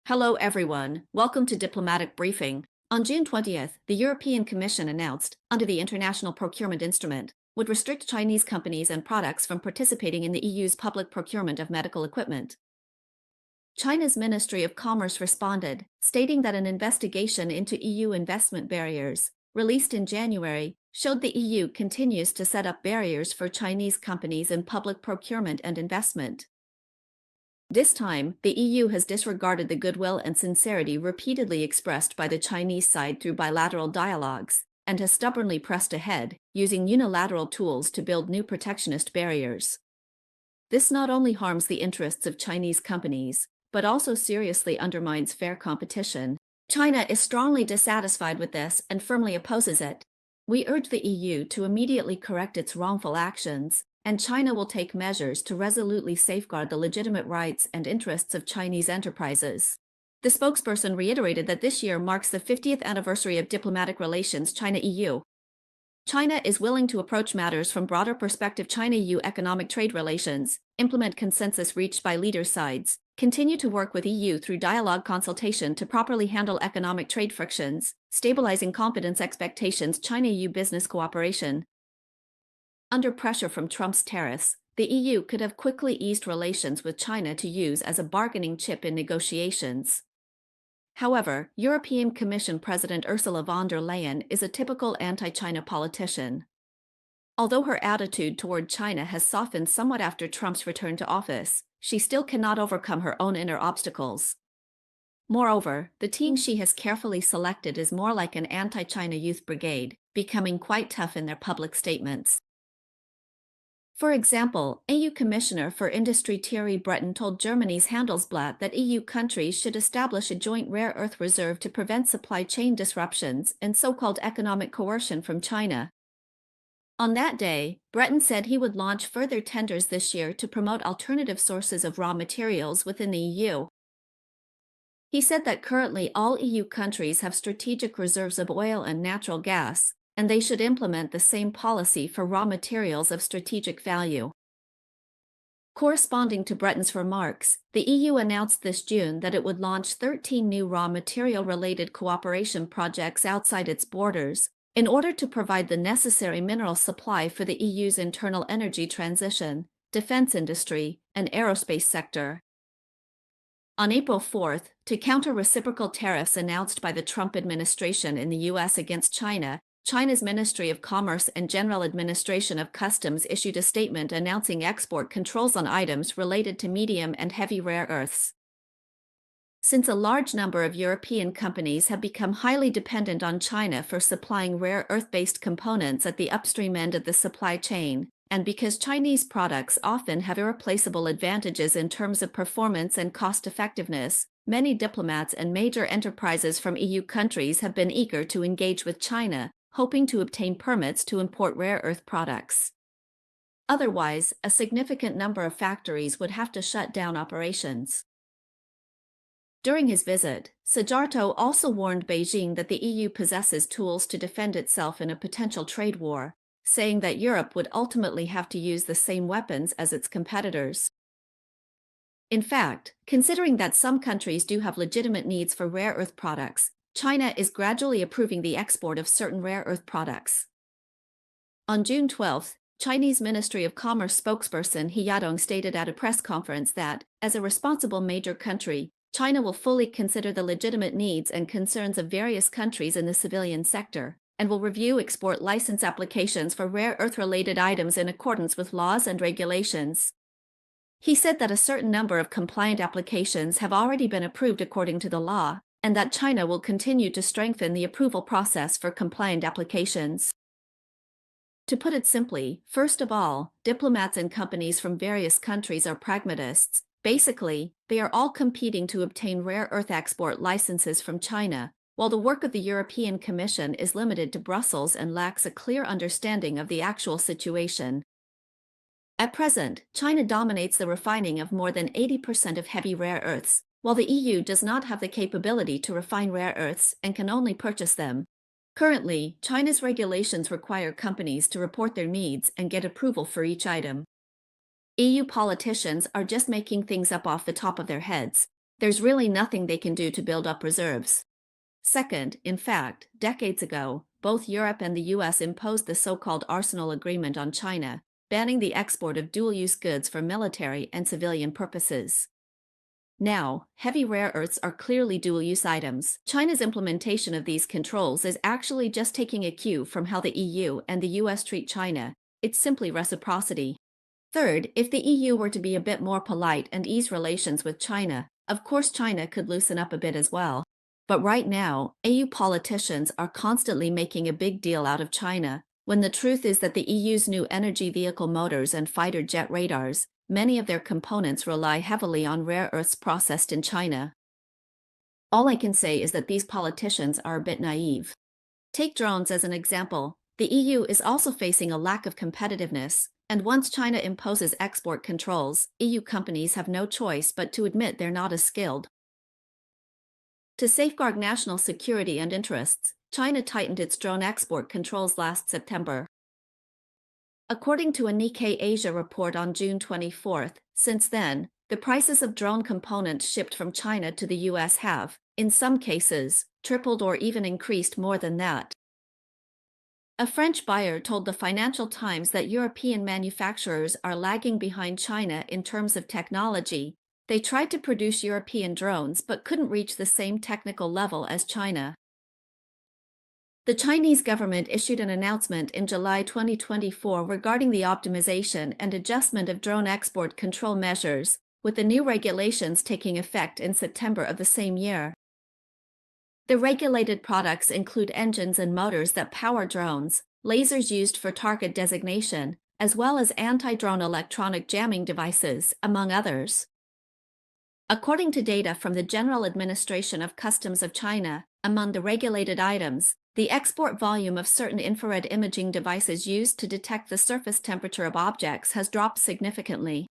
Hello everyone, welcome to Diplomatic Briefing. On June 20th, the European Commission announced, under the International Procurement Instrument, would restrict Chinese companies and products from participating in the EU's public procurement of medical equipment. China's Ministry of Commerce responded, stating that an investigation into EU investment barriers, released in January, showed the EU continues to set up barriers for Chinese companies in public procurement and investment. This time, the EU has disregarded the goodwill and sincerity repeatedly expressed by the Chinese side through bilateral dialogues, and has stubbornly pressed ahead, using unilateral tools to build new protectionist barriers. This not only harms the interests of Chinese companies, but also seriously undermines fair competition. China is strongly dissatisfied with this and firmly opposes it. We urge the EU to immediately correct its wrongful actions, and China will take measures to resolutely safeguard the legitimate rights and interests of Chinese enterprises. The spokesperson reiterated that this year marks the 50th anniversary of diplomatic relations China-EU. China is willing to approach matters from broader perspective. China-EU economic trade relations, implement consensus reached by leader sides, continue to work with EU through dialogue consultation to properly handle economic trade frictions, stabilizing confidence expectations. China-EU business cooperation. Under pressure from Trump's tariffs, the EU could have quickly eased relations with China to use as a bargaining chip in negotiations. However, European Commission President Ursula von der Leyen is a typical anti-China politician. Although her attitude toward China has softened somewhat after Trump's return to office, she still cannot overcome her own inner obstacles. Moreover, the team she has carefully selected is more like an anti-China youth brigade, becoming quite tough in their public statements. For example, EU Commissioner for Industry Thierry Breton told Germany's Handelsblatt that EU countries should establish a joint rare earth reserve to prevent supply chain disruptions and so-called economic coercion from China. On that day, Breton said he would launch further tenders this year to promote alternative sources of raw materials within the EU. He said that currently all EU countries have strategic reserves of oil and natural gas, and they should implement the same policy for raw materials of strategic value. Corresponding to Breton's remarks, the EU announced this June that it would launch 13 new raw material-related cooperation projects outside its borders, in order to provide the necessary mineral supply for the EU's internal energy transition, defense industry, and aerospace sector. On April 4th, to counter reciprocal tariffs announced by the Trump administration in the U.S. against China, China's Ministry of Commerce and General Administration of Customs issued a statement announcing export controls on items related to medium and heavy rare earths. Since a large number of European companies have become highly dependent on China for supplying rare earth-based components at the upstream end of the supply chain, and because Chinese products often have irreplaceable advantages in terms of performance and cost-effectiveness, many diplomats and major enterprises from EU countries have been eager to engage with China, hoping to obtain permits to import rare earth products. Otherwise, a significant number of factories would have to shut down operations. During his visit, Sejourne also warned Beijing that the EU possesses tools to defend itself in a potential trade war, saying that Europe would ultimately have to use the same weapons as its competitors. In fact, considering that some countries do have legitimate needs for rare earth products, China is gradually approving the export of certain rare earth products. On June 12th, Chinese Ministry of Commerce spokesperson He Yadong stated at a press conference that, as a responsible major country, China will fully consider the legitimate needs and concerns of various countries in the civilian sector, and will review export license applications for rare earth-related items in accordance with laws and regulations. He said that a certain number of compliant applications have already been approved according to the law, and that China will continue to strengthen the approval process for compliant applications. To put it simply, first of all, diplomats and companies from various countries are pragmatists. Basically, they are all competing to obtain rare earth export licenses from China, while the work of the European Commission is limited to Brussels and lacks a clear understanding of the actual situation. At present, China dominates the refining of more than 80% of heavy rare earths, while the EU does not have the capability to refine rare earths and can only purchase them. Currently, China's regulations require companies to report their needs and get approval for each item. EU politicians are just making things up off the top of their heads. there's really nothing they can do to build up reserves. Second, in fact, decades ago, both Europe and the US imposed the so-called Arsenal Agreement on China, banning the export of dual-use goods for military and civilian purposes. Now, heavy rare earths are clearly dual-use items. China's implementation of these controls is actually just taking a cue from how the EU and the US treat China. It's simply reciprocity. Third, if the EU were to be a bit more polite and ease relations with China, of course China could loosen up a bit as well. But right now, EU politicians are constantly making a big deal out of China, when the truth is that the EU's new energy vehicle motors and fighter jet radars, many of their components rely heavily on rare earths processed in China. All I can say is that these politicians are a bit naive. Take drones as an example. The EU is also facing a lack of competitiveness, and once China imposes export controls, EU companies have no choice but to admit they're not as skilled. To safeguard national security and interests, China tightened its drone export controls last September. According to a Nikkei Asia report on June 24, since then, the prices of drone components shipped from China to the US have, in some cases, tripled or even increased more than that. A French buyer told the Financial Times that European manufacturers are lagging behind China in terms of technology. They tried to produce European drones but couldn't reach the same technical level as China. The Chinese government issued an announcement in July 2024 regarding the optimization and adjustment of drone export control measures, with the new regulations taking effect in September of the same year. The regulated products include engines and motors that power drones, lasers used for target designation, as well as anti-drone electronic jamming devices, among others. According to data from the General Administration of Customs of China, among the regulated items, the export volume of certain infrared imaging devices used to detect the surface temperature of objects has dropped significantly.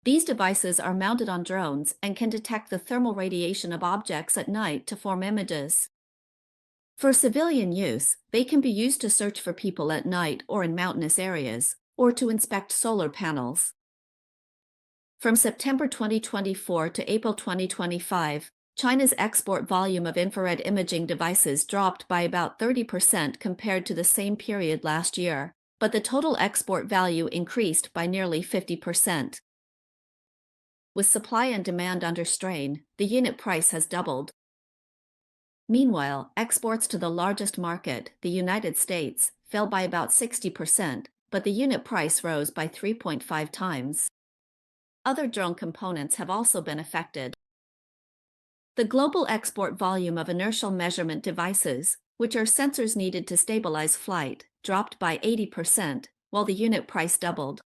These devices are mounted on drones and can detect the thermal radiation of objects at night to form images. For civilian use, they can be used to search for people at night or in mountainous areas, or to inspect solar panels. From September 2024 to April 2025, China's export volume of infrared imaging devices dropped by about 30% compared to the same period last year, but the total export value increased by nearly 50%. With supply and demand under strain, the unit price has doubled. Meanwhile, exports to the largest market, the United States, fell by about 60%, but the unit price rose by 3.5 times. Other drone components have also been affected. The global export volume of inertial measurement devices, which are sensors needed to stabilize flight, dropped by 80%, while the unit price doubled.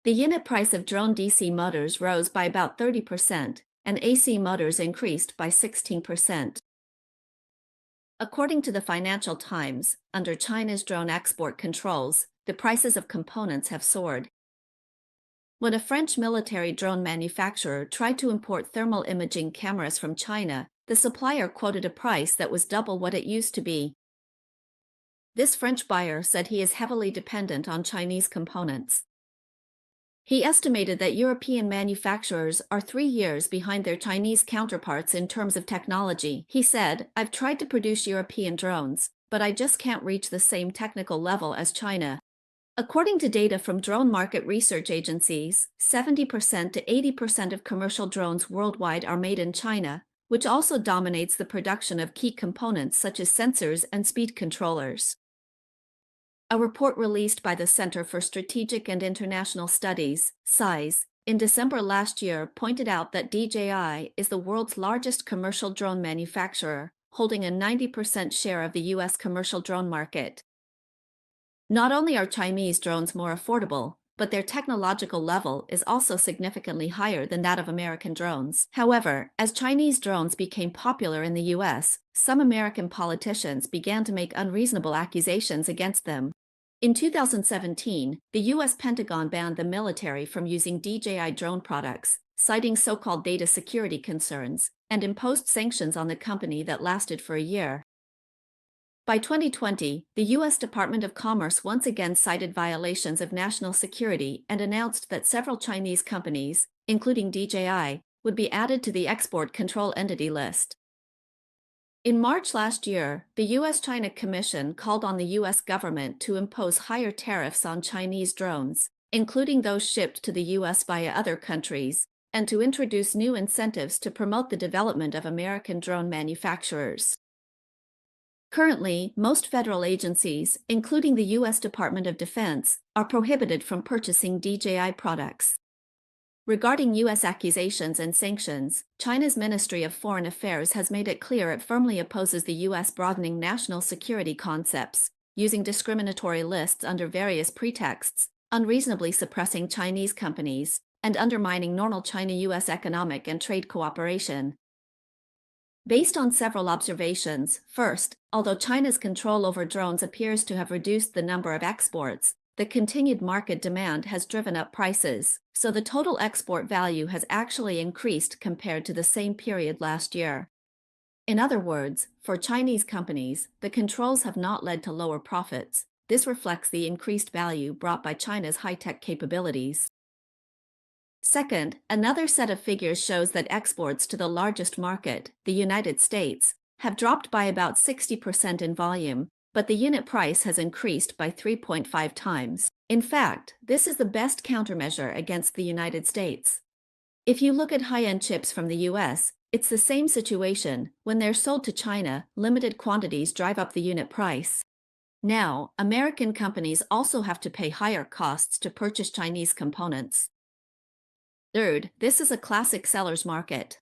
The unit price of drone DC motors rose by about 30%, and AC motors increased by 16%. According to the Financial Times, under China's drone export controls, the prices of components have soared. When a French military drone manufacturer tried to import thermal imaging cameras from China, the supplier quoted a price that was double what it used to be. This French buyer said he is heavily dependent on Chinese components. He estimated that European manufacturers are 3 years behind their Chinese counterparts in terms of technology. He said, "I've tried to produce European drones, but I just can't reach the same technical level as China." According to data from drone market research agencies, 70% to 80% of commercial drones worldwide are made in China, which also dominates the production of key components such as sensors and speed controllers. A report released by the Center for Strategic and International Studies, CSIS, in December last year pointed out that DJI is the world's largest commercial drone manufacturer, holding a 90% share of the US commercial drone market. Not only are Chinese drones more affordable, but their technological level is also significantly higher than that of American drones. However, as Chinese drones became popular in the US, some American politicians began to make unreasonable accusations against them. In 2017, the US Pentagon banned the military from using DJI drone products, citing so-called data security concerns, and imposed sanctions on the company that lasted for a year. By 2020, the U.S. Department of Commerce once again cited violations of national security and announced that several Chinese companies, including DJI, would be added to the export control entity list. In March last year, the U.S.-China Commission called on the U.S. government to impose higher tariffs on Chinese drones, including those shipped to the U.S. via other countries, and to introduce new incentives to promote the development of American drone manufacturers. Currently, most federal agencies, including the U.S. Department of Defense, are prohibited from purchasing DJI products. Regarding U.S. accusations and sanctions, China's Ministry of Foreign Affairs has made it clear it firmly opposes the U.S. broadening national security concepts, using discriminatory lists under various pretexts, unreasonably suppressing Chinese companies, and undermining normal China-U.S. economic and trade cooperation. Based on several observations, first, although China's control over drones appears to have reduced the number of exports, the continued market demand has driven up prices, so the total export value has actually increased compared to the same period last year. In other words, for Chinese companies, the controls have not led to lower profits. This reflects the increased value brought by China's high-tech capabilities. Second, another set of figures shows that exports to the largest market, the United States, have dropped by about 60% in volume, but the unit price has increased by 3.5 times. In fact, this is the best countermeasure against the United States. If you look at high-end chips from the US, it's the same situation. When they're sold to China, limited quantities drive up the unit price. Now, American companies also have to pay higher costs to purchase Chinese components. Third, this is a classic seller's market.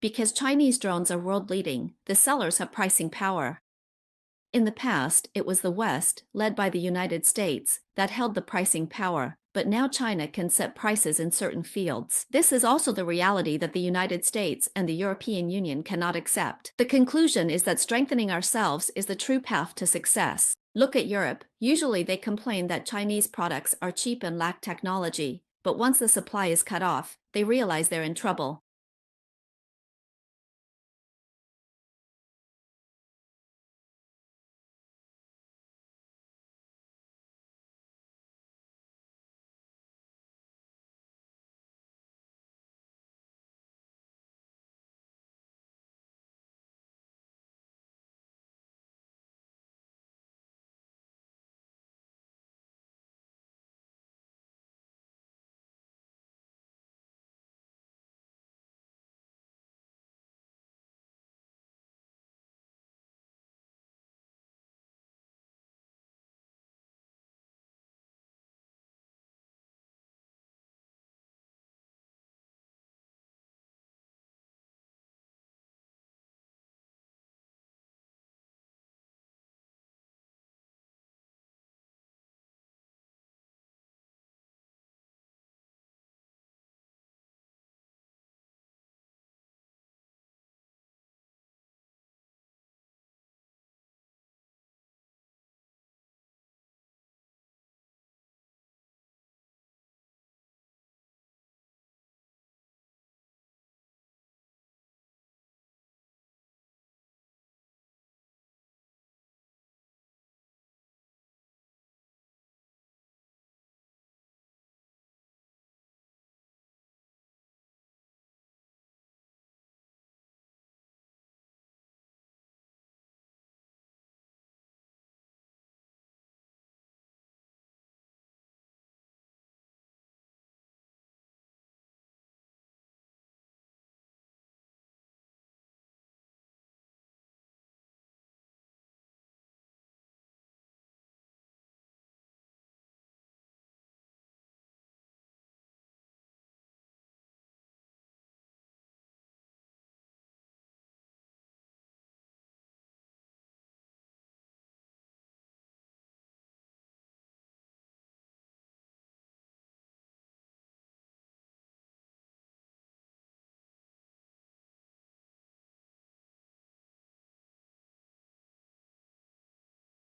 Because Chinese drones are world-leading, the sellers have pricing power. In the past, it was the West, led by the United States, that held the pricing power, but now China can set prices in certain fields. This is also the reality that the United States and the European Union cannot accept. The conclusion is that strengthening ourselves is the true path to success. Look at Europe. Usually they complain that Chinese products are cheap and lack technology, but once the supply is cut off, they realize they're in trouble.